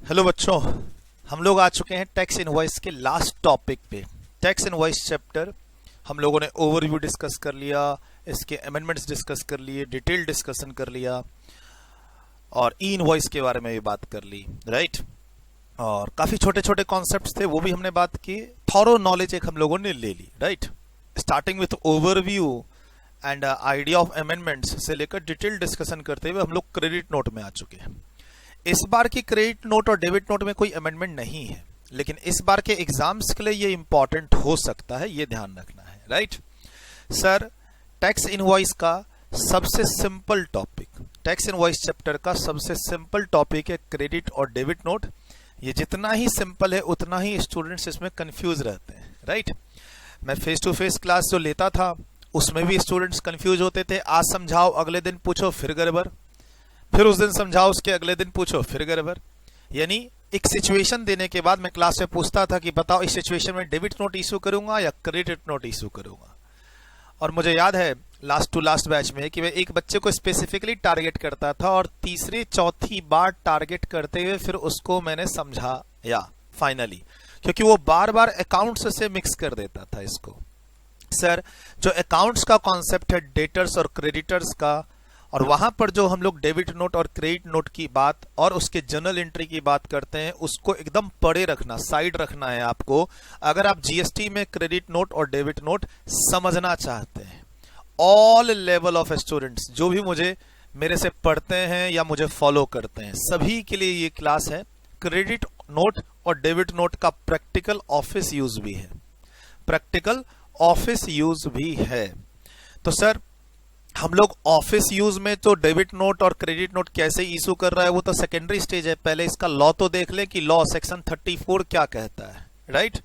Hello बच्चों, हम लोग आ चुके हैं टैक्स इनवॉइस के लास्ट टॉपिक पे। टैक्स इनवॉइस चैप्टर हम लोगों ने ओवरव्यू डिस्कस कर लिया, इसके अमेंडमेंट्स डिस्कस कर लिए, डिटेल डिस्कशन कर लिया और ई इनवॉइस के बारे में भी बात कर ली, राइट। और काफी छोटे छोटे कॉन्सेप्ट्स थे, वो भी हमने बात की। थॉरो नॉलेज एक हम लोगों ने ले ली, right. Starting with overview and idea of amendments से लेकर डिटेल डिस्कशन करते हुए हम लोग क्रेडिट नोट में आ चुके हैं। इस बार की क्रेडिट नोट और डेबिट नोट में कोई अमेंडमेंट नहीं है, लेकिन इस बार के एग्जाम्स के लिए ये इंपॉर्टेंट हो सकता है, ये ध्यान रखना है, राइट। सर, टैक्स इनवॉइस का सबसे simple topic, tax invoice chapter का सबसे सिंपल टॉपिक है क्रेडिट और डेबिट नोट। ये जितना ही सिंपल है उतना ही स्टूडेंट्स इसमें कंफ्यूज रहते हैं, राइट। मैं फेस टू फेस क्लास जो लेता था उसमें भी स्टूडेंट्स कंफ्यूज होते थे। आज समझाओ, अगले दिन पूछो, फिर गड़बड़, फिर उस दिन समझाओ, उसके अगले दिन पूछो, फिर गड़बड़। यानी एक सिचुएशन देने के बाद मैं क्लास में पूछता था कि बताओ इस सिचुएशन में डेबिट नोट इशू करूंगा या क्रेडिट नोट इशू करूंगा। और मुझे याद है लास्ट टू लास्ट बैच में कि मैं एक बच्चे को स्पेसिफिकली टारगेट करता था और तीसरी चौथी बार टारगेट करते हुए फिर उसको मैंने समझाया फाइनली, क्योंकि वो बार बार अकाउंट्स से मिक्स कर देता था इसको। सर, जो अकाउंट्स का कॉन्सेप्ट है डेटर्स और क्रेडिटर्स का, और वहां पर जो हम लोग डेबिट नोट और क्रेडिट नोट की बात और उसके जर्नल एंट्री की बात करते हैं, उसको एकदम परे रखना, साइड रखना है आपको, अगर आप जीएसटी में क्रेडिट नोट और डेबिट नोट समझना चाहते हैं। ऑल लेवल ऑफ स्टूडेंट्स जो भी मेरे से पढ़ते हैं या मुझे फॉलो करते हैं, सभी के लिए ये क्लास है। क्रेडिट नोट और डेबिट नोट का प्रैक्टिकल ऑफिस यूज भी है, प्रैक्टिकल ऑफिस यूज भी है। तो सर, हम लोग ऑफिस यूज में तो डेबिट नोट और क्रेडिट नोट कैसे इशू कर रहा है वो तो सेकेंडरी स्टेज है। पहले इसका लॉ तो देख ले कि लॉ सेक्शन 34 क्या कहता है, राइट।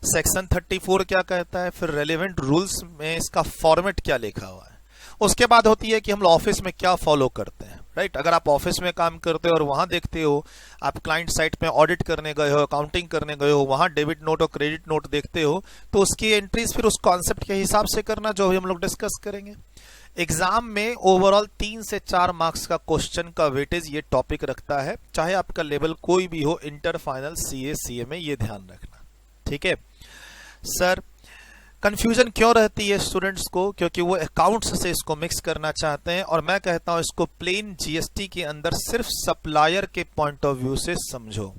सेक्शन 34 क्या कहता है, फिर रेलेवेंट रूल्स में इसका फॉर्मेट क्या लिखा हुआ है। उसके बाद होती है कि हम ऑफिस में क्या फॉलो करते हैं, राइट। अगर आप ऑफिस में काम करते हो और वहां देखते हो, आप क्लाइंट साइट में ऑडिट करने गए हो, अकाउंटिंग करने गए हो, वहां डेबिट नोट और क्रेडिट नोट देखते हो, तो उसकी एंट्रीज फिर उस कॉन्सेप्ट के हिसाब से करना, जो भी हम लोग डिस्कस करेंगे। एग्जाम में ओवरऑल 3 से 4 मार्क्स का क्वेश्चन का वेटेज ये टॉपिक रखता है, चाहे आपका लेवल कोई भी हो, इंटर, फाइनल, सीए, सीए में, ये ध्यान रखना, ठीक है। सर, कंफ्यूजन क्यों रहती है स्टूडेंट्स को? क्योंकि वो अकाउंट्स से इसको मिक्स करना चाहते हैं, और मैं कहता हूं इसको प्लेन जीएसटी के अंदर सिर्फ सप्लायर के पॉइंट ऑफ व्यू से समझो,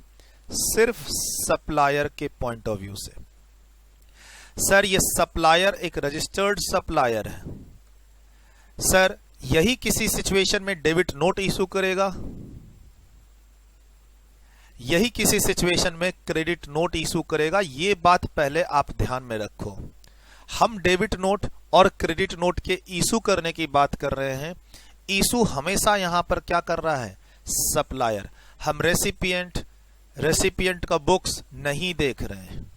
सिर्फ सप्लायर के पॉइंट ऑफ व्यू से। सर, ये सप्लायर एक रजिस्टर्ड सप्लायर है। सर, यही किसी सिचुएशन में डेबिट नोट इशू करेगा, यही किसी सिचुएशन में क्रेडिट नोट इशू करेगा। ये बात पहले आप ध्यान में रखो। हम डेबिट नोट और क्रेडिट नोट के इशू करने की बात कर रहे हैं। इशू हमेशा यहां पर क्या कर रहा है? सप्लायर। हम रेसिपिएंट का बुक्स नहीं देख रहे हैं।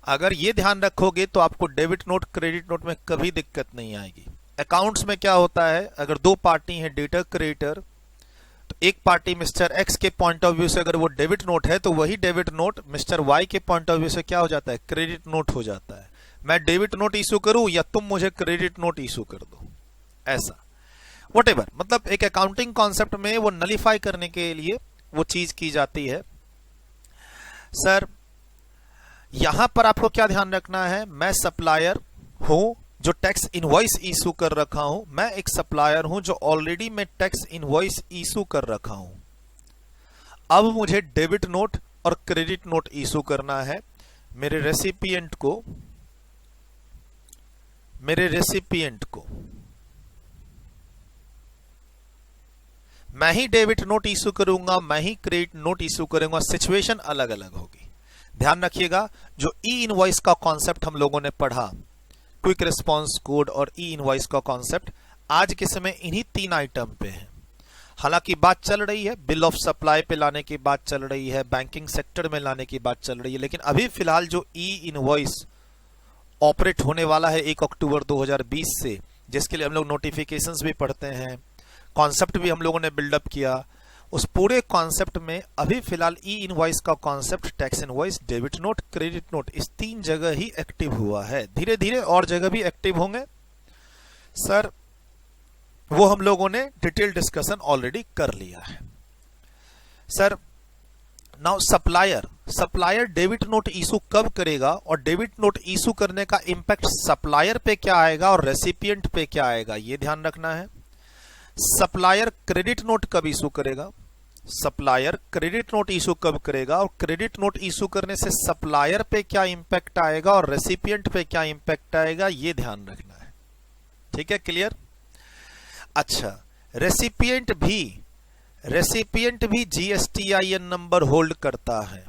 अगर ये ध्यान रखोगे तो आपको डेबिट नोट क्रेडिट नोट में कभी दिक्कत नहीं आएगी। अकाउंट्स में क्या होता है, अगर दो पार्टी हैं, डेटर क्रेडिटर, तो एक पार्टी मिस्टर एक्स के पॉइंट ऑफ व्यू से अगर वो डेबिट नोट है, तो वही डेबिट नोट मिस्टर वाई के पॉइंट ऑफ व्यू से क्या हो जाता है? क्रेडिट नोट हो जाता है। मैं डेबिट नोट इशू करूं या तुम मुझे क्रेडिट नोट इशू कर दो, ऐसा व्हाटएवर। मतलब एक अकाउंटिंग कॉन्सेप्ट में वो नलिफाई करने के लिए वो चीज की जाती है। सर, यहां पर आपको क्या ध्यान रखना है? मैं सप्लायर हूं जो टैक्स इनवॉइस इशू कर रखा हूं, मैं एक सप्लायर हूं जो ऑलरेडी मैं टैक्स इनवॉइस इशू कर रखा हूं। अब मुझे डेबिट नोट और क्रेडिट नोट इशू करना है मेरे रेसिपिएंट को। मैं ही डेबिट नोट इशू करूंगा, मैं ही क्रेडिट नोट इशू करूंगा, सिचुएशन अलग अलग होगी। ध्यान रखिएगा, जो ई इनवॉइस का कॉन्सेप्ट हम लोगों ने पढ़ा, क्विक रिस्पांस कोड और ई इनवॉइस का कॉन्सेप्ट, आज के समय इन्हीं 3 आइटम पे है। हालांकि बात चल रही है बिल ऑफ सप्लाई पे लाने की बात चल रही है, बैंकिंग सेक्टर में लाने की बात चल रही है, लेकिन अभी फिलहाल जो ई इनवॉइस ऑपरेट होने वाला है 1 अक्टूबर 2020 से, जिसके लिए हम लोग नोटिफिकेशंस भी पढ़ते हैं, कॉन्सेप्ट भी हम लोगों ने बिल्डअप किया, उस पूरे कॉन्सेप्ट में अभी फिलहाल ई इनवॉइस का concept tax invoice, debit note, credit note, इस 3 जगह ही एक्टिव हुआ है। धीरे धीरे और जगह भी एक्टिव होंगे। सर, वो हम लोगों ने डिटेल डिस्कशन ऑलरेडी कर लिया है। Sir, now supplier debit note issue कब करेगा और डेबिट नोट इशू करने का इंपैक्ट सप्लायर पे क्या आएगा और रेसिपिएंट पे क्या आएगा, ये ध्यान रखना है। सप्लायर क्रेडिट नोट कब इशू करेगा, सप्लायर क्रेडिट नोट इशू कब करेगा और क्रेडिट नोट इशू करने से सप्लायर पे क्या इंपैक्ट आएगा और रेसिपिएंट पे क्या इंपैक्ट आएगा, ये ध्यान रखना है। ठीक है, क्लियर। अच्छा, रेसिपिएंट भी जीएसटीआईएन नंबर होल्ड करता है,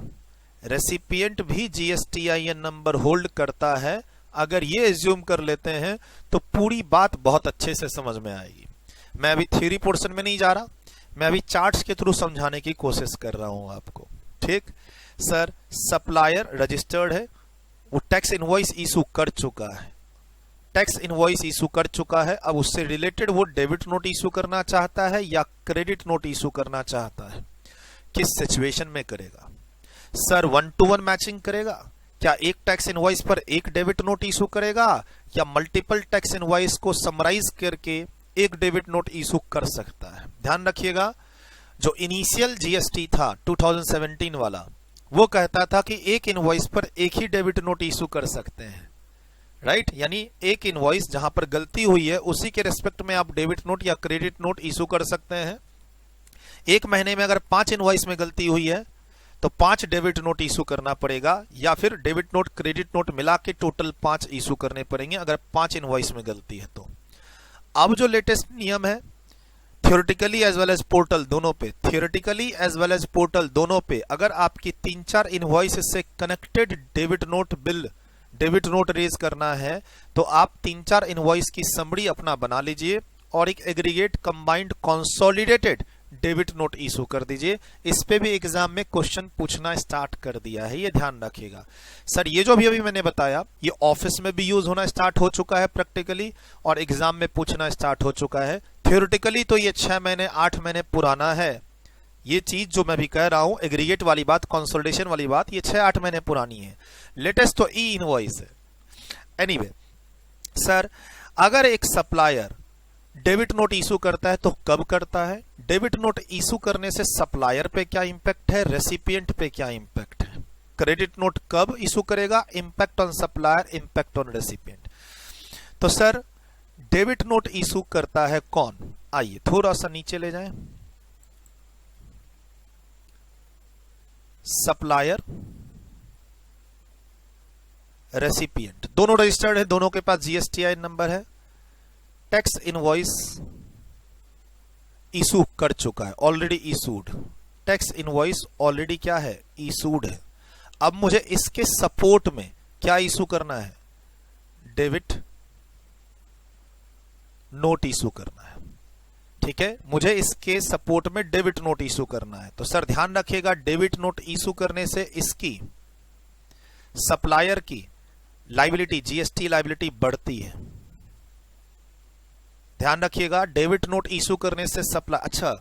रेसिपिएंट भी जीएसटीआईएन नंबर होल्ड करता है। अगर ये एज्यूम कर लेते हैं तो पूरी बात बहुत अच्छे से समझ में आएगी। मैं अभी थ्योरी पोर्शन में नहीं जा रहा, मैं अभी चार्ट्स के थ्रू समझाने की कोशिश कर रहा हूं आपको। ठीक सर, सप्लायर रजिस्टर्ड है, वो टैक्स इनवॉइस इशू कर चुका है, टैक्स इनवॉइस इशू कर चुका है। अब उससे रिलेटेड वो डेबिट नोट इशू करना चाहता है या क्रेडिट नोट इशू करना चाहता है, किस सिचुएशन में करेगा। सर 1-to-1 मैचिंग करेगा, क्या एक टैक्स इनवॉइस पर एक डेबिट नोट इशू करेगा या मल्टीपल टैक्स इनवॉइस को समराइज करके एक डेबिट नोट इशू कर सकता है। ध्यान रखिएगा, जो इनिशियल जीएसटी था 2017 वाला, वो कहता था कि एक इनवॉइस पर एक ही डेबिट नोट इशू कर सकते हैं, राइट। यानी एक इनवॉइस जहां पर गलती हुई है उसी के रेस्पेक्ट में आप डेबिट नोट या क्रेडिट नोट इशू कर सकते हैं। एक महीने में अगर 5 इनवॉइस में गलती हुई है तो 5 डेबिट नोट इशू करना पड़ेगा, या फिर डेबिट नोट क्रेडिट नोट मिला के टोटल 5 इशू करने पड़ेंगे अगर 5 इनवॉइस में गलती है तो। अब जो लेटेस्ट नियम है, theoretically as well as portal दोनों पे, theoretically as well as portal दोनों पे, अगर आपकी 3-4 इनवॉइस से कनेक्टेड डेबिट नोट रेज करना है तो आप 3-4 इनवॉइस की समरी अपना बना लीजिए और एक aggregate combined consolidated debit note issue कर दीजिए। इस पे भी एग्जाम में क्वेश्चन पूछना स्टार्ट कर दिया है, ये ध्यान रखिएगा। सर ये जो अभी मैंने बताया ये ऑफिस में भी यूज होना स्टार्ट हो चुका है प्रैक्टिकली, और एग्जाम में पूछना स्टार्ट हो चुका है। थ्योरेटिकली तो ये 6 महीने 8 महीने पुराना है, ये चीज जो मैं भी कह रहा हूं एग्रीगेट वाली बात, कंसोलिडेशन वाली बात, ये 6-8 महीने पुरानी है। लेटेस्ट तो ई इनवॉइस है। एनीवे सर, अगर एक सप्लायर डेबिट नोट इशू करता है तो कब करता है, डेबिट नोट इशू करने से सप्लायर पे क्या इंपैक्ट है, रेसिपिएंट पे क्या इंपैक्ट है, क्रेडिट नोट कब इशू करेगा, impact on supplier, impact on recipient. तो सर डेबिट नोट इशू करता है कौन, आइए थोड़ा सा नीचे ले जाएं। सप्लायर, रेसिपिएंट, दोनों रजिस्टर्ड है, दोनों के पास जीएसटीआईएन नंबर है। टैक्स इनवॉइस इशू कर चुका है, already issued, tax invoice already क्या है, इशूड है। अब मुझे इसके सपोर्ट में क्या इशू करना है, डेबिट नोट इशू करना है। ठीक है, मुझे इसके सपोर्ट में डेबिट नोट इशू करना है। तो सर ध्यान रखिएगा, डेबिट नोट इशू करने से इसकी सप्लायर की लायबिलिटी, जीएसटी लायबिलिटी बढ़ती है। ध्यान रखिएगा, डेबिट नोट इशू करने से सप्लाई, अच्छा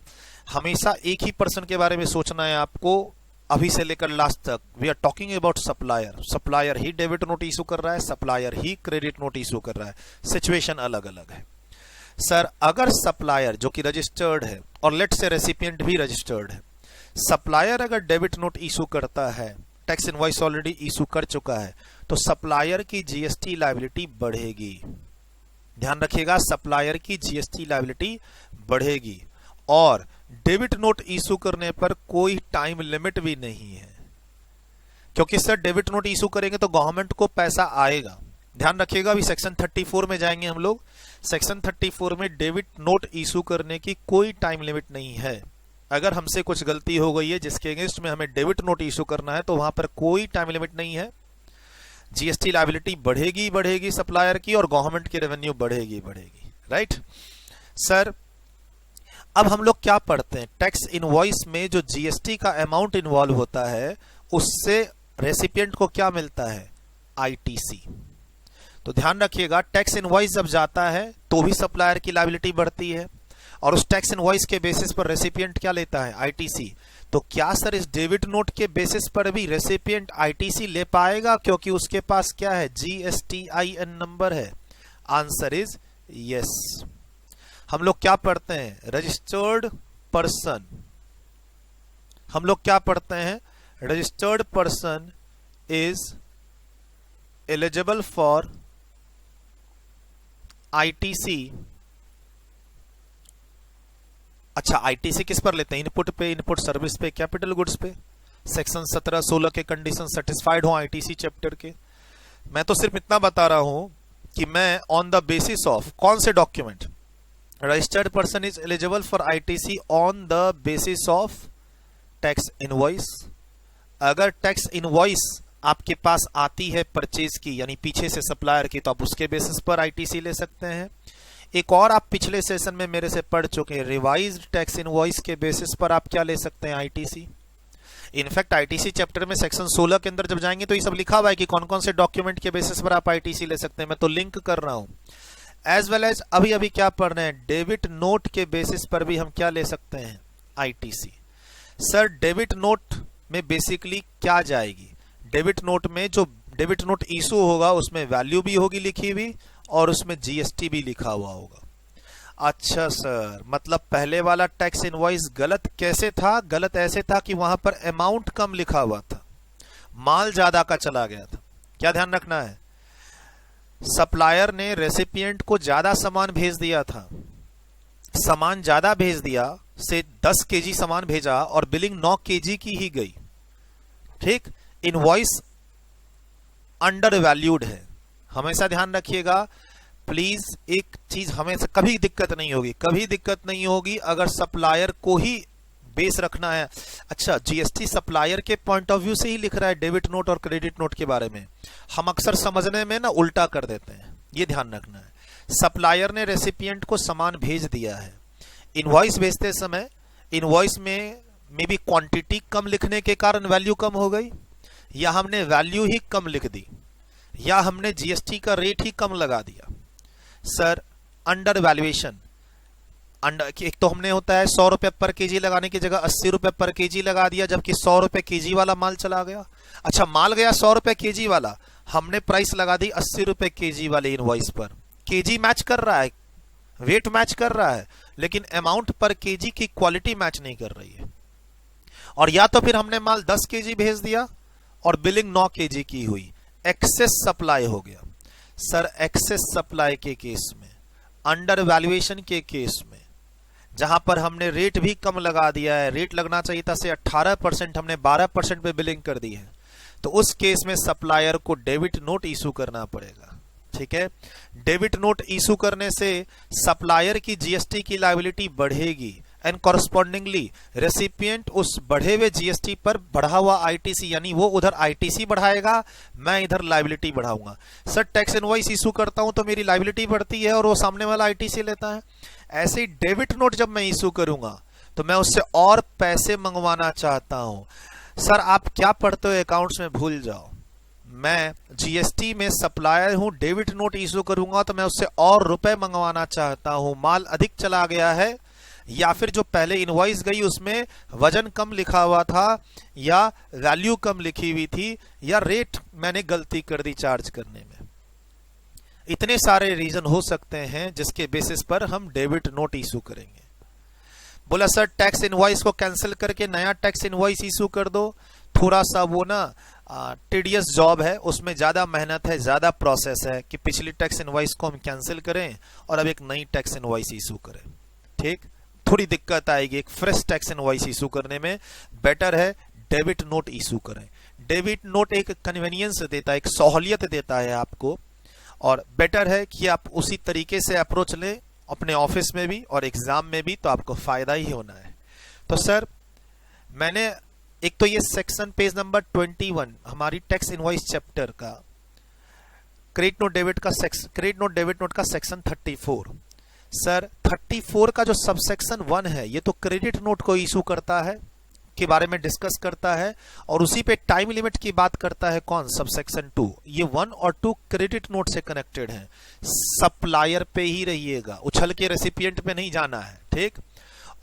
हमेशा एक ही पर्सन के बारे में सोचना है आपको, अभी से लेकर लास्ट तक we are talking about supplier. Supplier ही डेबिट नोट इशू कर रहा है, सप्लायर ही क्रेडिट नोट इशू कर रहा है, सिचुएशन अलग अलग है। सर अगर सप्लायर जो कि रजिस्टर्ड है और लेट से रेसिपिएंट भी रजिस्टर्ड है, सप्लायर अगर डेबिट नोट इशू करता है, टैक्स इनवॉइस ऑलरेडी इशू कर चुका है, तो सप्लायर की जीएसटी लायबिलिटी बढ़ेगी। ध्यान रखिएगा, सप्लायर की जीएसटी लायबिलिटी बढ़ेगी और डेबिट नोट इशू करने पर कोई टाइम लिमिट भी नहीं है, क्योंकि सर डेबिट नोट इशू करेंगे तो गवर्नमेंट को पैसा आएगा। ध्यान रखिएगा, अभी सेक्शन 34 में जाएंगे हम लोग। सेक्शन 34 में डेबिट नोट इशू करने की कोई टाइम लिमिट नहीं है। अगर हमसे कुछ गलती हो गई है जिसके अगेंस्ट में हमें डेबिट नोट इशू करना है तो वहां पर कोई टाइम लिमिट नहीं है। जीएसटी लायबिलिटी बढ़ेगी सप्लायर की और गवर्नमेंट की रेवेन्यू बढ़ेगी। राइट सर, अब हम लोग क्या पढ़ते हैं, टैक्स इनवॉइस में जो जीएसटी का अमाउंट इन्वॉल्व होता है उससे रेसिपिएंट को क्या मिलता है, आईटीसी। तो ध्यान रखिएगा, टैक्स इनवॉइस जब जाता है तो भी सप्लायर की लायबिलिटी बढ़ती है और उस टैक्स इनवॉइस के बेसिस पर रेसिपिएंट क्या लेता है, आईटीसी। तो क्या सर इस डेबिट नोट के बेसिस पर भी रेसिपिएंट आईटीसी ले पाएगा, क्योंकि उसके पास क्या है, जीएसटीआईएन नंबर है। Answer is yes. हम लोग क्या पढ़ते हैं, रजिस्टर्ड पर्सन, हम लोग क्या पढ़ते हैं, registered person is eligible for ITC. अच्छा, आईटीसी किस पर लेते हैं? इनपुट पे, इनपुट सर्विस पे, कैपिटल गुड्स पे। सेक्शन 17-16 के कंडीशन सेटिस्फाइड हो आईटीसी चैप्टर के। मैं तो सिर्फ इतना बता रहा हूं कि मैं ऑन द बेसिस ऑफ कौन से document, registered person is eligible for ITC on the basis of tax invoice. अगर टैक्स इनवॉइस आपके पास आती है परचेज की, यानी पीछे से सप्लायर की, तो आप उसके बेसिस पर आईटीसी ले सकते हैं। एक और आप पिछले सेशन में मेरे से पढ़ चुके हैं, रिवाइज्ड टैक्स इनवॉइस के बेसिस पर आप क्या ले सकते हैं? आईटीसी। इनफैक्ट आईटीसी चैप्टर में सेक्शन 16 के अंदर जब जाएंगे तो ये सब लिखा हुआ है कि कौन कौन से डॉक्यूमेंट के बेसिस पर आप आईटीसी ले सकते हैं। मैं तो लिंक कर रहा हूं। एज वेल एज अभी अभी क्या पढ़ रहे हैं, डेबिट नोट के बेसिस पर भी हम क्या ले सकते हैं? आईटीसी। सर डेबिट नोट में बेसिकली क्या जाएगी? डेबिट नोट में जो डेबिट नोट इशू होगा उसमें वैल्यू भी होगी लिखी हुई और उसमें जीएसटी भी लिखा हुआ होगा। अच्छा सर, मतलब पहले वाला टैक्स इनवॉइस गलत कैसे था? गलत ऐसे था कि वहां पर अमाउंट कम लिखा हुआ था, माल ज्यादा का चला गया था। क्या ध्यान रखना है? सप्लायर ने रेसिपिएंट को ज्यादा सामान भेज दिया था, सामान ज्यादा भेज दिया से 10 केजी सामान भेजा और बिलिंग 9 केजी की ही गई। ठीक, इनवॉइस अंडर वैल्यूड है। हमेशा ध्यान रखिएगा प्लीज, एक चीज हमें कभी दिक्कत नहीं होगी, कभी दिक्कत नहीं होगी अगर सप्लायर को ही बेस रखना है। अच्छा, जीएसटी सप्लायर के पॉइंट ऑफ व्यू से ही लिख रहा है डेबिट नोट और क्रेडिट नोट के बारे में। हम अक्सर समझने में ना उल्टा कर देते हैं, ये ध्यान रखना है। सप्लायर ने रेसिपिएंट को सामान भेज दिया है, इनवॉइस भेजते समय इनवॉइस में मे बी क्वांटिटी कम लिखने के कारण वैल्यू कम हो गई, या हमने वैल्यू ही कम लिख दी, या हमने जीएसटी का रेट ही कम लगा दिया। सर अंडर वैल्यूएशन, एक तो हमने होता है 100 रुपए पर केजी लगाने की जगह 80 रुपए पर केजी लगा दिया, जबकि 100 रुपए केजी वाला माल चला गया। अच्छा, माल गया 100 रुपए केजी वाला, हमने प्राइस लगा दी 80 रुपए केजी वाले इनवॉइस पर। केजी मैच कर रहा है, वेट मैच कर रहा है, लेकिन अमाउंट पर केजी की क्वालिटी मैच नहीं कर रही है। और या तो फिर हमने माल 10 केजी भेज दिया और बिलिंग 9 केजी की हुई, एक्सेस सप्लाई हो गया। सर एक्सेस सप्लाई के केस में, अंडर वैल्यूएशन के केस में, जहां पर हमने रेट भी कम लगा दिया है, रेट लगना चाहिए था से 18%, हमने 12% पे बिलिंग कर दी है, तो उस केस में सप्लायर को डेबिट नोट इशू करना पड़ेगा। ठीक है, डेबिट नोट इशू करने से सप्लायर की जीएसटी की लायबिलिटी बढ़ेगी एंड कॉरस्पॉन्डिंगली रेसिपिएंट उस बढ़े हुए जीएसटी पर बढ़ा हुआ आईटीसी, यानी वो उधर आईटीसी बढ़ाएगा, मैं इधर लायबिलिटी बढ़ाऊंगा। सर टैक्स इनवॉइस इशू करता हूं तो मेरी लायबिलिटी बढ़ती है और वो सामने वाला आईटीसी लेता है। ऐसे ही डेबिट नोट जब मैं इशू करूंगा तो मैं उससे और पैसे मंगवाना चाहता हूं। सर आप क्या पढ़ते हो अकाउंट्स में भूल जाओ, मैं जीएसटी में सप्लायर हूं, डेबिट नोट इशू करूंगा तो मैं उससे और रुपए मंगवाना चाहता हूं। माल अधिक चला गया है, या फिर जो पहले इनवॉइस गई उसमें वजन कम लिखा हुआ था, या वैल्यू कम लिखी हुई थी, या रेट मैंने गलती कर दी चार्ज करने में। इतने सारे रीजन हो सकते हैं जिसके बेसिस पर हम डेबिट नोट इशू करेंगे। बोला सर टैक्स इनवॉइस को कैंसिल करके नया टैक्स इनवॉइस इशू कर दो, थोड़ा सा वो ना टीडियस जॉब है, उसमें ज्यादा मेहनत है, ज्यादा प्रोसेस है कि पिछली टैक्स इनवॉइस को हम कैंसिल करें और अब एक नई टैक्स इनवॉइस इशू करें। ठीक, थोड़ी दिक्कत आएगी एक फ्रेश टैक्स इनवॉइस इशू करने में। बेटर है डेबिट नोट इशू करें। डेबिट नोट एक कन्वीनियंस देता है, एक सहूलियत देता है आपको, और बेटर है कि आप उसी तरीके से अप्रोच लें अपने ऑफिस में भी और एग्जाम में भी, तो आपको फायदा ही होना है। तो सर मैंने एक तो ये सेक्शन पेज नंबर 21 हमारी टैक्स इनवॉइस चैप्टर का क्रेडिट नोट डेबिट नोट का सेक्शन 34। सर 34 का जो सबसेक्शन 1 है ये तो क्रेडिट नोट को इशू करता है के बारे में डिस्कस करता है, और उसी पे टाइम लिमिट की बात करता है। कौन? सबसेक्शन 2। ये 1 और 2 क्रेडिट नोट से कनेक्टेड है, सप्लायर पे ही रहिएगा, उछल के रेसिपिएंट पे नहीं जाना है। ठीक,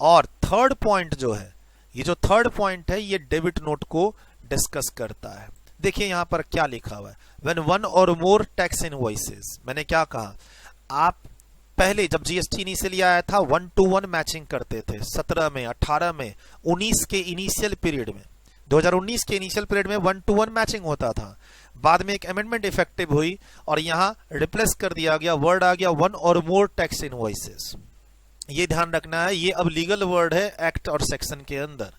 और थर्ड पॉइंट जो है, ये जो थर्ड पॉइंट है ये डेबिट नोट को डिस्कस करता है। देखिए यहां पर क्या लिखा हुआ है, व्हेन वन और मोर टैक्स इनवॉइसेस। मैंने क्या कहा, आप पहले जब जीएसटी इनिशियली आया था 1 to 1 मैचिंग करते थे 17 में, 18 में, 19 के इनिशियल पीरियड में 2019 के इनिशियल पीरियड में 1-to-1 मैचिंग होता था, बाद में एक अमेंडमेंट इफेक्टिव हुई और यहां रिप्लेस कर दिया गया, वर्ड आ गया 1 और मोर टैक्स इनवॉइसेस। ये ध्यान रखना है, ये अब लीगल वर्ड है एक्ट और सेक्शन के अंदर।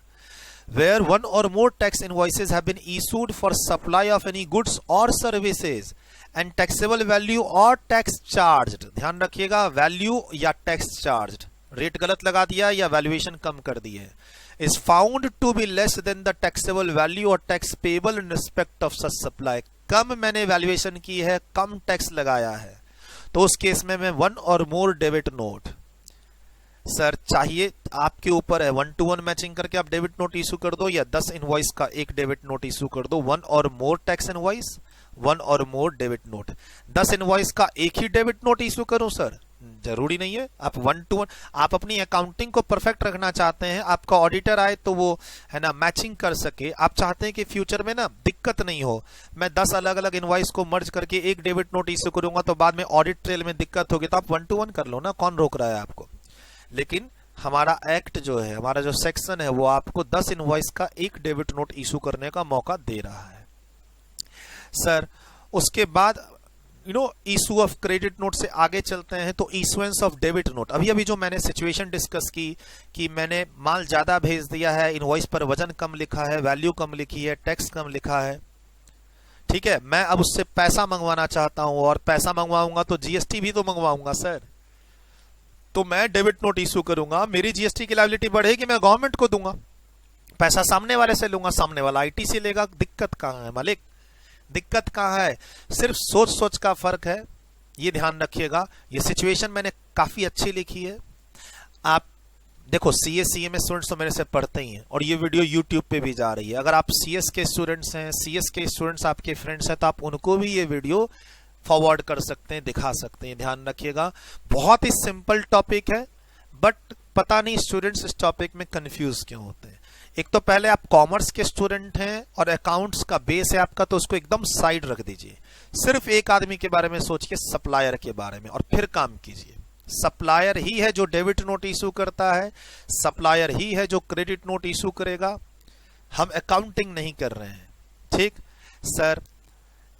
where one or more tax invoices have been issued for supply of any goods or services and taxable value or tax charged, ध्यान रखिएगा वैल्यू या टैक्स चार्ज्ड, रेट गलत लगा दिया या वैल्यूएशन कम कर दी है, is found to be less than the taxable value or tax payable in respect of such supply, कम मैंने वैल्यूएशन की है, कम टैक्स लगाया है, तो उस केस में मैं 1 और मोर डेबिट नोट, सर चाहिए आपके ऊपर है, 1-to-1 मैचिंग करके आप डेबिट नोट इशू कर दो या 10 इनवॉइस का एक डेबिट नोट इशू कर दो, 1 और मोर टैक्स इनवॉइस, 1 और मोर डेबिट नोट। 10 इनवॉइस का एक ही डेबिट नोट इशू करूं सर, जरूरी नहीं है। आप 1-to-1, आप अपनी अकाउंटिंग को परफेक्ट रखना चाहते हैं, आपका ऑडिटर आए तो वो है ना मैचिंग कर सके, आप चाहते हैं कि फ्यूचर में ना दिक्कत नहीं हो, मैं 10 अलग अलग इनवॉइस को मर्ज करके एक डेबिट नोट इशू करूंगा तो बाद में ऑडिट ट्रेल में दिक्कत होगी, तो आप 1-to-1 कर लो ना, कौन रोक रहा है आपको। लेकिन हमारा एक्ट जो है, हमारा जो सेक्शन है, वो आपको 10 इनवॉइस का एक डेबिट नोट इशू करने का मौका दे रहा है सर। उसके बाद इशू ऑफ क्रेडिट नोट से आगे चलते हैं तो इशुएंस ऑफ डेबिट नोट। अभी जो मैंने सिचुएशन डिस्कस की कि मैंने माल ज्यादा भेज दिया है, इनवॉइस पर वजन कम लिखा है, वैल्यू कम लिखी है, टैक्स कम लिखा है, ठीक है, मैं अब उससे पैसा मंगवाना चाहता हूं और पैसा मंगवाऊंगा तो जीएसटी भी तो मंगवाऊंगा सर, तो मैं डेबिट नोट इशू करूंगा, मेरी जीएसटी की लायबिलिटी बढ़ेगी, मैं गवर्नमेंट को दूंगा, पैसा सामने वाले से लूंगा, सामने वाला आईटी से लेगा, दिक्कत कहां है मालिक, दिक्कत कहां है, सिर्फ सोच सोच का फर्क है, ये ध्यान रखिएगा। ये सिचुएशन मैंने काफी अच्छी लिखी है, आप देखो सीएस सीए में स्टूडेंट्स तो मेरे से पढ़ते ही हैं और ये वीडियो यूट्यूब पे भी जा रही है, अगर आप सीएस के स्टूडेंट्स हैं, सीएस के स्टूडेंट्स आपके फ्रेंड्स हैं, तो आप उनको भी ये वीडियो फॉरवर्ड कर सकते हैं, दिखा सकते हैं, ध्यान रखिएगा। बहुत ही सिंपल टॉपिक है, बट पता नहीं स्टूडेंट्स इस टॉपिक में कंफ्यूज क्यों होते हैं। एक तो पहले आप कॉमर्स के स्टूडेंट हैं और अकाउंट्स का बेस है आपका, तो उसको एकदम साइड रख दीजिए, सिर्फ एक आदमी के बारे में सोचिए, सप्लायर के बारे में, और फिर काम कीजिए। सप्लायर ही है जो डेबिट नोट इशू करता है, सप्लायर ही है जो क्रेडिट नोट इशू करेगा, हम अकाउंटिंग नहीं कर रहे हैं, ठीक sir.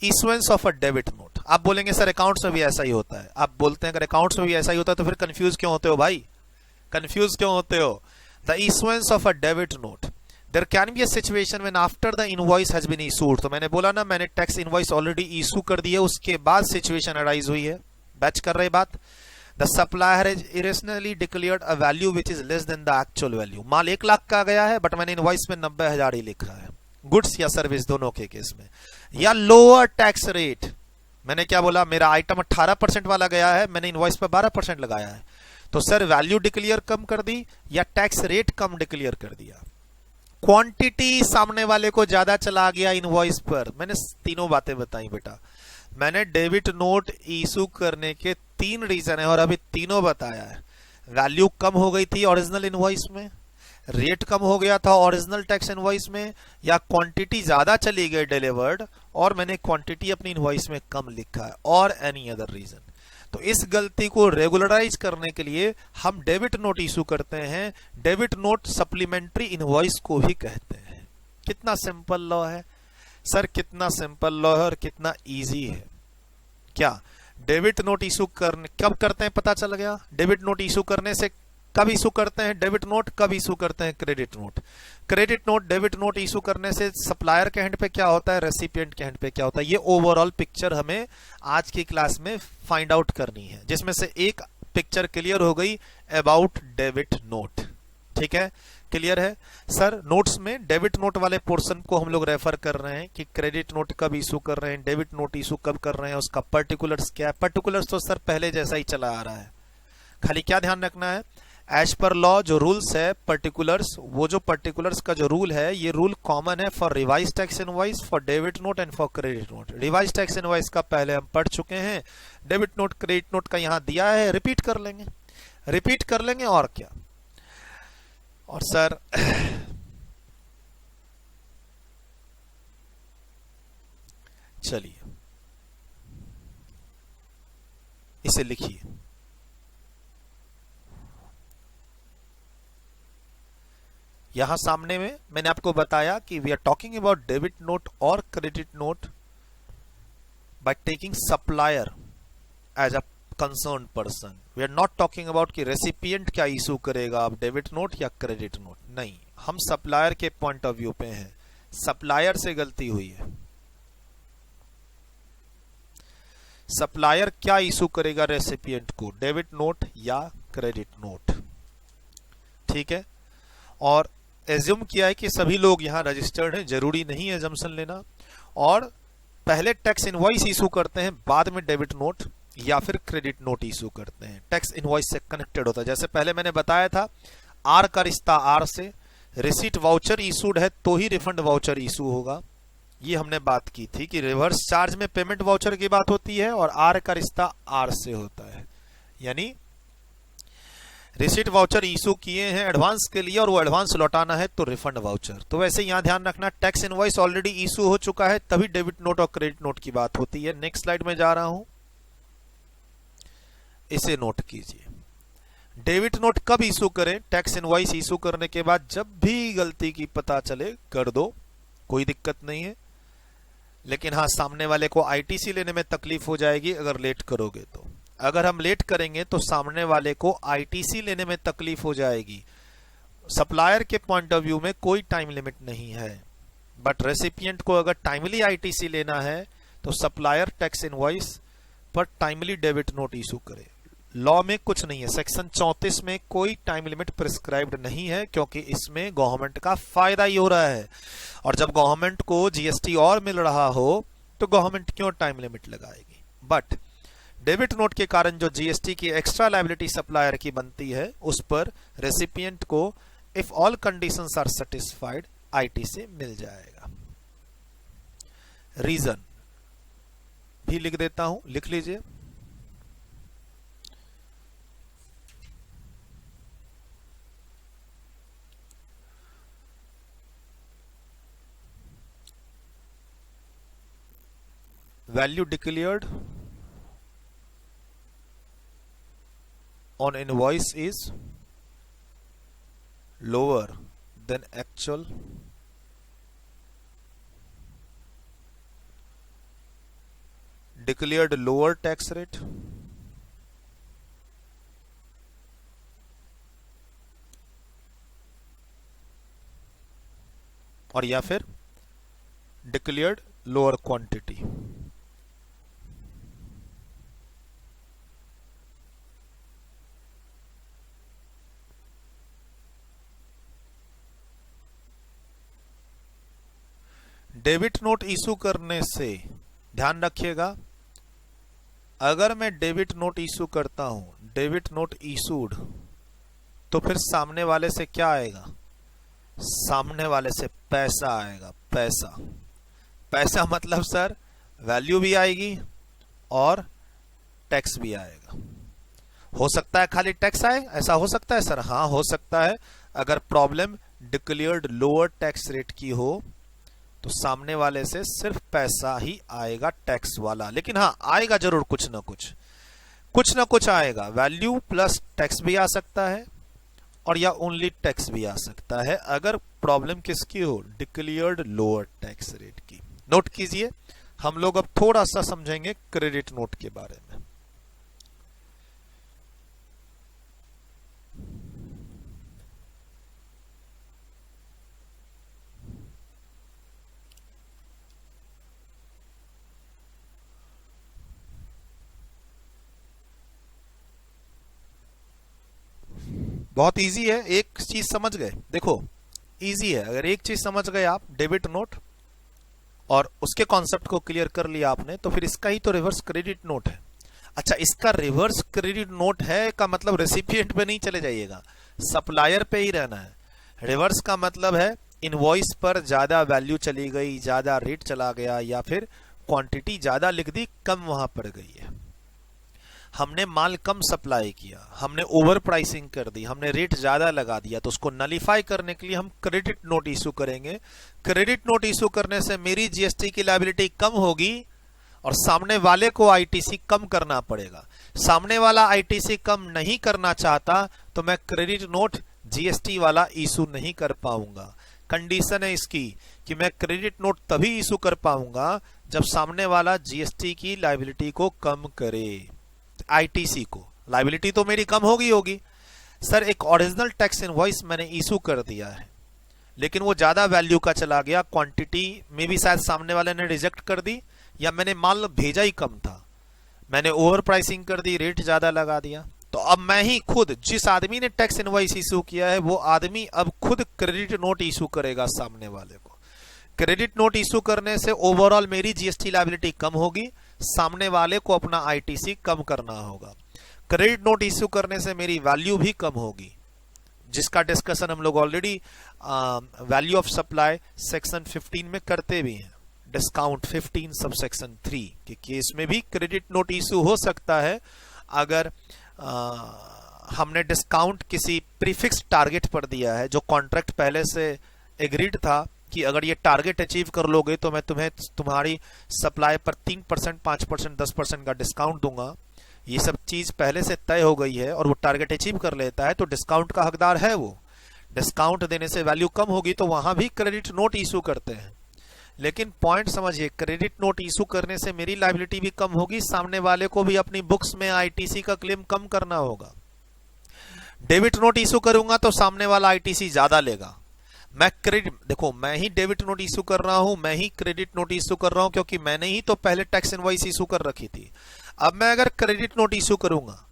Issuance of a debit note, आप बोलेंगे सर अकाउंट्स में भी ऐसा ही होता है, आप बोलते हैं अगर अकाउंट्स में भी ऐसा ही होता है तो फिर कंफ्यूज क्यों होते हो भाई, कंफ्यूज क्यों होते हो। The issuance of a debit note, there can be a situation when after the invoice has been issued, तो मैंने बोला ना, मैंने टैक्स इनवॉइस ऑलरेडी इशू कर दी है, उसके बाद सिचुएशन अराइज हुई है, बैच कर रहे बात। The supplier has erroneously declared a value which is less than the actual value, माल 1 लाख का गया है बट मैंने इनवॉइस में 90,000 ही लिखा है, गुड्स या सर्विस दोनों के केस में। या लोअर टैक्स रेट, मैंने क्या बोला, मेरा आइटम 18% वाला गया है, मैंने इनवॉइस पर 12% लगाया है, तो सर वैल्यू डिक्लेयर कम कर दी या टैक्स रेट कम डिक्लेयर कर दिया। क्वांटिटी सामने वाले को ज्यादा चला गया इनवॉइस पर, मैंने तीनों बातें बताई बेटा, मैंने डेबिट नोट इशू करने के 3 रीजन है और अभी तीनों बताया है। वैल्यू कम हो गई थी ओरिजिनल इनवॉइस में, रेट कम हो गया था ओरिजिनल टैक्स इनवॉइस में, या क्वांटिटी ज्यादा चली गई डिलीवर्ड और मैंने क्वांटिटी अपनी इनवॉइस में कम लिखा है, और एनी अदर रीजन। तो इस गलती को रेगुलराइज करने के लिए हम डेबिट नोट इशू करते हैं, डेबिट नोट सप्लीमेंट्री इनवॉइस को भी कहते हैं। कितना सिंपल लॉ है सर, कितना सिंपल लॉ है और कितना इजी है। क्या डेबिट नोट इशू करने कब करते हैं पता चल गया, डेबिट नोट इशू करने से कब इशू करते हैं डेबिट नोट, कब इशू करते हैं credit note. Credit note debit note issue करने से सप्लायर के हैंड पे क्या होता है, रेसिपिएंट के हैंड पे क्या होता है, ये ओवरऑल पिक्चर हमें आज की क्लास में फाइंड आउट करनी है, जिसमें से एक पिक्चर क्लियर हो गई अबाउट डेबिट नोट, ठीक है, क्लियर है सर। नोट्स में डेबिट नोट वाले पोर्शन को हम लोग रेफर कर रहे हैं कि क्रेडिट नोट कब इशू कर रहे हैं, डेबिट नोट इशू कब कर रहे हैं, उसका पर्टिकुलर्स क्या है। पर्टिकुलर्स तो सर पहले जैसा ही चला आ रहा है, खाली क्या ध्यान रखना है, एज पर लॉ जो रूल्स है पर्टिकुलर्स, वो जो पर्टिकुलर्स का जो रूल है, ये रूल कॉमन है for revise tax invoice, for debit note and for credit note. Revise tax invoice का पहले हम पढ़ चुके हैं, डेबिट नोट क्रेडिट नोट का यहां दिया है, रिपीट कर लेंगे, रिपीट कर लेंगे और क्या। और सर चलिए इसे लिखिए, यहां सामने में मैंने आपको बताया कि we are talking about debit note और credit note by taking supplier as a concern person. We are not talking about कि रेसिपिएंट क्या इशू करेगा, अब डेबिट नोट या क्रेडिट नोट, नहीं, हम सप्लायर के पॉइंट ऑफ व्यू पे हैं। सप्लायर से गलती हुई है, सप्लायर क्या इशू करेगा रेसिपिएंट को, डेबिट नोट या क्रेडिट नोट, ठीक है। और एज्यूम किया है कि सभी लोग यहां रजिस्टर्ड हैं, जरूरी नहीं है एजम्पशन लेना, और पहले टैक्स इनवॉइस इशू करते हैं, बाद में डेबिट नोट या फिर क्रेडिट नोट इशू करते हैं। टैक्स इनवॉइस से कनेक्टेड होता है। जैसे पहले मैंने बताया था, आर का रिश्ता आर से, रिसीट वाउचर इशूड है तो ही रिफंड वाउचर इशू होगा। ये हमने बात की थी कि रिवर्स चार्ज में पेमेंट वाउचर की बात होती है और आर का रिश्ता आर से होता है, यानी रिसीट वाउचर इशू किए हैं एडवांस के लिए और वो एडवांस लौटाना है तो रिफंड वाउचर। तो वैसे यहां ध्यान रखना, टैक्स इनवॉइस ऑलरेडी इशू हो चुका है तभी डेबिट नोट और क्रेडिट नोट की बात होती है। नेक्स्ट स्लाइड में जा रहा हूं, इसे नोट कीजिए। डेबिट नोट कब इशू करें? टैक्स इनवॉइस इशू करने के बाद जब भी गलती की पता चले कर दो, कोई दिक्कत नहीं है। लेकिन हाँ, सामने वाले को आईटीसी लेने में तकलीफ हो जाएगी अगर लेट करोगे तो। अगर हम लेट करेंगे तो सामने वाले को आईटीसी लेने में तकलीफ हो जाएगी। सप्लायर के पॉइंट ऑफ व्यू में कोई टाइम लिमिट नहीं है, बट रेसिपिएंट को अगर टाइमली आईटीसी लेना है तो सप्लायर टैक्स इनवॉइस पर टाइमली डेबिट नोट इशू करे। लॉ में कुछ नहीं है, सेक्शन 34 में कोई टाइम लिमिट प्रिस्क्राइब्ड नहीं है, क्योंकि इसमें गवर्नमेंट का फायदा ही हो रहा है। और जब गवर्नमेंट को जीएसटी और मिल रहा हो तो गवर्नमेंट क्यों टाइम लिमिट लगाएगी। बट डेबिट नोट के कारण जो जीएसटी की एक्स्ट्रा लायबिलिटी सप्लायर की बनती है, उस पर रेसिपिएंट को if all conditions are satisfied ITC मिल जाएगा। रीजन भी लिख देता हूं, लिख लीजिए। Value declared on invoice is lower than actual declared lower tax rate और या फिर declared lower quantity। Debit note issue करने से ध्यान रखिएगा, अगर मैं डेबिट नोट इशू करता हूं, डेबिट नोट इशूड, तो फिर सामने वाले से क्या आएगा? सामने वाले से पैसा आएगा। पैसा, पैसा मतलब सर वैल्यू भी आएगी और टैक्स भी आएगा। हो सकता है खाली टैक्स आए, ऐसा हो सकता है सर? हाँ, हो सकता है। अगर problem declared lower tax rate की हो तो सामने वाले से सिर्फ पैसा ही आएगा, टैक्स वाला। लेकिन हाँ, आएगा जरूर कुछ ना कुछ आएगा। वैल्यू प्लस टैक्स भी आ सकता है और या ओनली टैक्स भी आ सकता है, अगर प्रॉब्लम किसकी हो? डिक्लेयर्ड लोअर टैक्स रेट की। नोट कीजिए। हम लोग अब थोड़ा सा समझेंगे क्रेडिट नोट के बारे में। बहुत इजी है, एक चीज समझ गए। देखो इजी है, अगर एक चीज समझ गए आप, डेबिट नोट, और उसके कॉन्सेप्ट को क्लियर कर लिया आपने, तो फिर इसका ही तो रिवर्स क्रेडिट नोट है। अच्छा, इसका रिवर्स क्रेडिट नोट है का मतलब रेसिपिएंट पे नहीं चले जाइएगा, सप्लायर पे ही रहना है। रिवर्स का मतलब है इनवॉइस पर ज्यादा वैल्यू चली गई, ज्यादा रेट चला गया, या फिर क्वांटिटी ज्यादा लिख दी, कम वहां पड़ गई है। हमने माल कम सप्लाई किया, हमने ओवर प्राइसिंग कर दी, हमने रेट ज्यादा लगा दिया, तो उसको नलीफाई करने के लिए हम क्रेडिट नोट इशू करेंगे। क्रेडिट नोट इशू करने से मेरी जीएसटी की लायबिलिटी कम होगी और सामने वाले को आईटीसी कम करना पड़ेगा। सामने वाला आईटीसी कम नहीं करना चाहता तो मैं क्रेडिट नोट जीएसटी वाला इशू नहीं कर पाऊंगा। कंडीशन है इसकी कि मैं क्रेडिट नोट तभी इशू कर पाऊंगा जब सामने वाला जीएसटी की लायबिलिटी को कम करे, आईटीसी को। लायबिलिटी तो मेरी कम होगी। सर एक ओरिजिनल टैक्स इनवॉइस मैंने इशू कर दिया है, लेकिन वो ज्यादा वैल्यू का चला गया, क्वांटिटी में भी शायद सामने वाले ने रिजेक्ट कर दी, या मैंने माल भेजा ही कम था, मैंने ओवर प्राइसिंग कर दी, रेट ज्यादा लगा दिया, तो अब मैं ही खुद, जिस आदमी ने टैक्स इनवॉइस इशू किया है वो आदमी अब खुद क्रेडिट नोट इशू करेगा सामने वाले को। क्रेडिट नोट इशू करने से ओवरऑल मेरी जीएसटी लायबिलिटी कम होगी, सामने वाले को अपना आईटीसी कम करना होगा। क्रेडिट नोट इशू करने से मेरी वैल्यू भी कम होगी, जिसका डिस्कशन हम लोग already value of supply section 15 में करते भी हैं। डिस्काउंट 15 सब सेक्शन 3 के केस में भी क्रेडिट नोट इशू हो सकता है अगर हमने डिस्काउंट किसी प्रीफिक्स टारगेट पर दिया है, जो कॉन्ट्रैक्ट पहले से एग्रीड था कि अगर ये टारगेट अचीव कर लोगे तो मैं तुम्हें तुम्हारी सप्लाई पर 3%, 5%, 10% का डिस्काउंट दूंगा। ये सब चीज पहले से तय हो गई है और वो टारगेट अचीव कर लेता है तो डिस्काउंट का हकदार है वो। डिस्काउंट देने से वैल्यू कम होगी तो वहां भी क्रेडिट नोट इशू करते हैं। लेकिन पॉइंट समझिए, क्रेडिट नोट इशू करने से मेरी लायबिलिटी भी कम होगी, सामने वाले को भी अपनी बुक्स में आईटीसी का क्लेम कम करना होगा। डेबिट नोट इशू करूंगा तो सामने वाला आईटीसी ज्यादा लेगा। मैं क्रेडिट, देखो मैं ही डेबिट नोट इशू कर रहा हूं, मैं ही क्रेडिट नोट इशू कर रहा हूं, क्योंकि मैंने ही तो पहले टैक्स इनवॉइस इशू कर रखी थी। अब मैं अगर क्रेडिट नोट इशू करूंगा,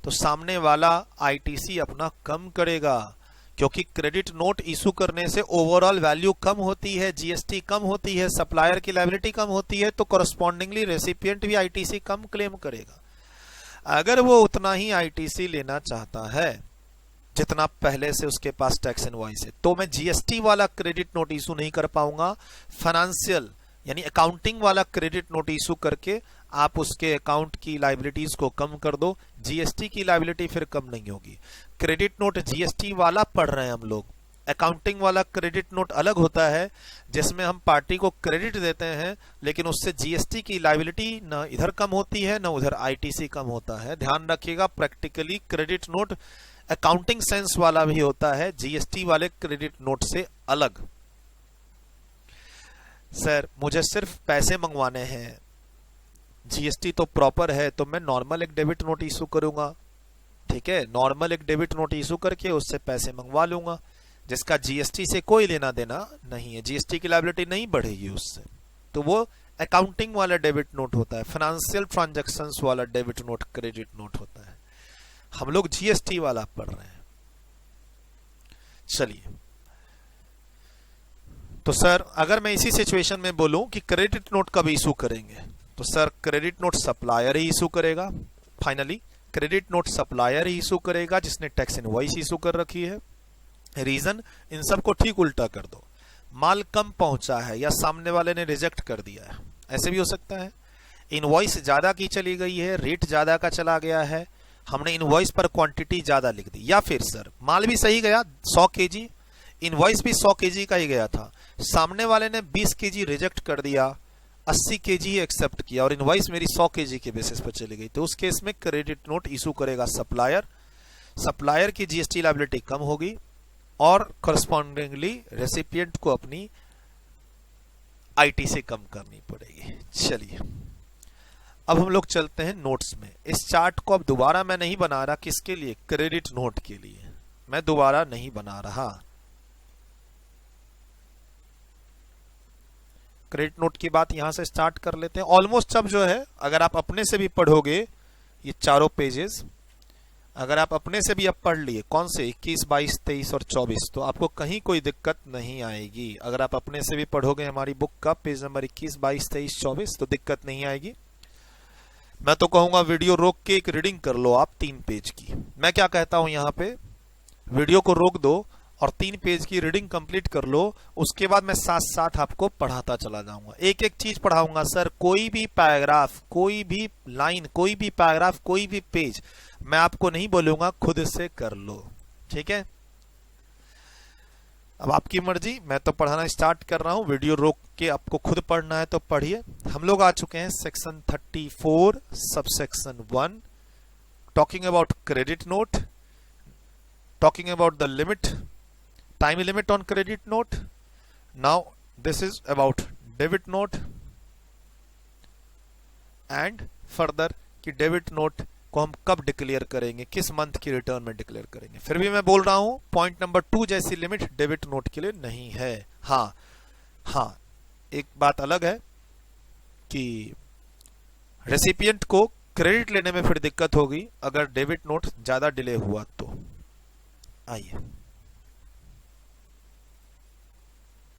तो सामने वाला आईटीसी अपना कम करेगा, क्योंकि क्रेडिट नोट इशू करने से ओवरऑल वैल्यू कम होती है, जीएसटी कम होती है, सप्लायर की लायबिलिटी कम होती है, तो कॉरस्पॉन्डिंगली रेसिपिएंट भी आईटीसी कम क्लेम करेगा। अगर वो उतना ही आईटीसी लेना चाहता है जितना पहले से उसके पास टैक्स इनवॉइस है, तो मैं जीएसटी वाला क्रेडिट नोट इशू नहीं कर पाऊंगा। फाइनेंशियल यानी अकाउंटिंग वाला क्रेडिट नोट इशू करके आप उसके अकाउंट की लायबिलिटीज को कम कर दो, जीएसटी की लायबिलिटी फिर कम नहीं होगी। क्रेडिट नोट जीएसटी वाला पढ़ रहे हैं हम लोग, अकाउंटिंग वाला क्रेडिट नोट अलग होता है, जिसमें हम पार्टी को क्रेडिट देते हैं, लेकिन उससे जीएसटी की लायबिलिटी न इधर कम होती है न उधर आईटीसी कम होता है। ध्यान रखिएगा, practically credit note accounting sense वाला भी होता है, जीएसटी वाले क्रेडिट नोट से अलग। सर मुझे सिर्फ पैसे मंगवाने हैं, जीएसटी तो प्रॉपर है, तो मैं नॉर्मल एक डेबिट नोट इशू करूंगा। ठीक है, नॉर्मल एक डेबिट नोट इशू करके उससे पैसे मंगवा लूंगा, जिसका जीएसटी से कोई लेना देना नहीं है, जीएसटी की लायबिलिटी नहीं बढ़ेगी उससे। तो वो अकाउंटिंग वाला डेबिट नोट होता है, फाइनेंशियल ट्रांजैक्शंस वाला डेबिट नोट क्रेडिट नोट होता है। हम लोग जीएसटी वाला पढ़ रहे हैं। चलिए, तो सर अगर मैं इसी सिचुएशन में बोलूं कि क्रेडिट नोट कब इशू करेंगे, तो सर क्रेडिट नोट सप्लायर ही इशू करेगा। फाइनली क्रेडिट नोट सप्लायर ही इशू करेगा जिसने टैक्स इनवॉइस इशू कर रखी है। रीजन, इन सबको ठीक उल्टा कर दो, माल कम पहुंचा है या सामने वाले ने रिजेक्ट कर दिया है, ऐसे भी हो सकता है। इनवॉइस ज्यादा की चली गई है, रेट ज्यादा का चला गया है, हमने इनवॉइस पर क्वांटिटी ज्यादा लिख दी, या फिर सर माल भी सही गया 100 केजी, इनवॉइस भी 100 केजी का ही गया था, सामने वाले ने 20 केजी रिजेक्ट कर दिया, 80 केजी एक्सेप्ट किया और इनवॉइस मेरी 100 केजी के बेसिस पर चली गई, तो उस केस में क्रेडिट नोट इशू करेगा सप्लायर। सप्लायर की जीएसटी लायबिलिटी कम होगी और करस्पॉन्डिंगली रेसिपिएंट को अपनी आईटीसी कम करनी पड़ेगी। चलिए, अब हम लोग चलते हैं नोट्स में। इस चार्ट को अब दोबारा मैं नहीं बना रहा, किसके लिए? क्रेडिट नोट के लिए मैं दोबारा नहीं बना रहा। क्रेडिट नोट की बात यहां से स्टार्ट कर लेते हैं। ऑलमोस्ट सब जो है, अगर आप अपने से भी पढ़ोगे ये चारों पेजेस, अगर आप अपने से भी अब पढ़ लिए, कौन से 21, 22, 23 और 24, तो आपको कहीं कोई दिक्कत नहीं आएगी। अगर आप अपने से भी पढ़ोगे हमारी बुक का पेज नंबर 21, 22, 23, 24, तो दिक्कत नहीं आएगी। मैं तो कहूंगा वीडियो रोक के एक रीडिंग कर लो आप 3 पेज की। मैं क्या कहता हूं यहाँ पे, वीडियो को रोक दो और 3 पेज की रीडिंग कंप्लीट कर लो, उसके बाद मैं साथ साथ आपको पढ़ाता चला जाऊंगा, एक एक चीज पढ़ाऊंगा। सर कोई भी पैराग्राफ, कोई भी लाइन, कोई भी पैराग्राफ, कोई भी पेज मैं आपको नहीं बोलूंगा, खुद से कर लो, ठीक है। अब आपकी मर्जी, मैं तो पढ़ाना स्टार्ट कर रहा हूं, वीडियो रोक के आपको खुद पढ़ना है तो पढ़िए। हम लोग आ चुके हैं section 34 subsection 1 talking about credit note, talking about the limit, time limit on credit note. Now this is about debit note and further कि डेबिट नोट को हम कब डिक्लेयर करेंगे, किस मंथ की रिटर्न में डिक्लेयर करेंगे। फिर भी मैं बोल रहा हूं पॉइंट नंबर 2 जैसी लिमिट डेबिट नोट के लिए नहीं है। हाँ, एक बात अलग है कि रेसिपिएंट को क्रेडिट लेने में फिर दिक्कत होगी अगर डेबिट नोट ज्यादा डिले हुआ तो। आइए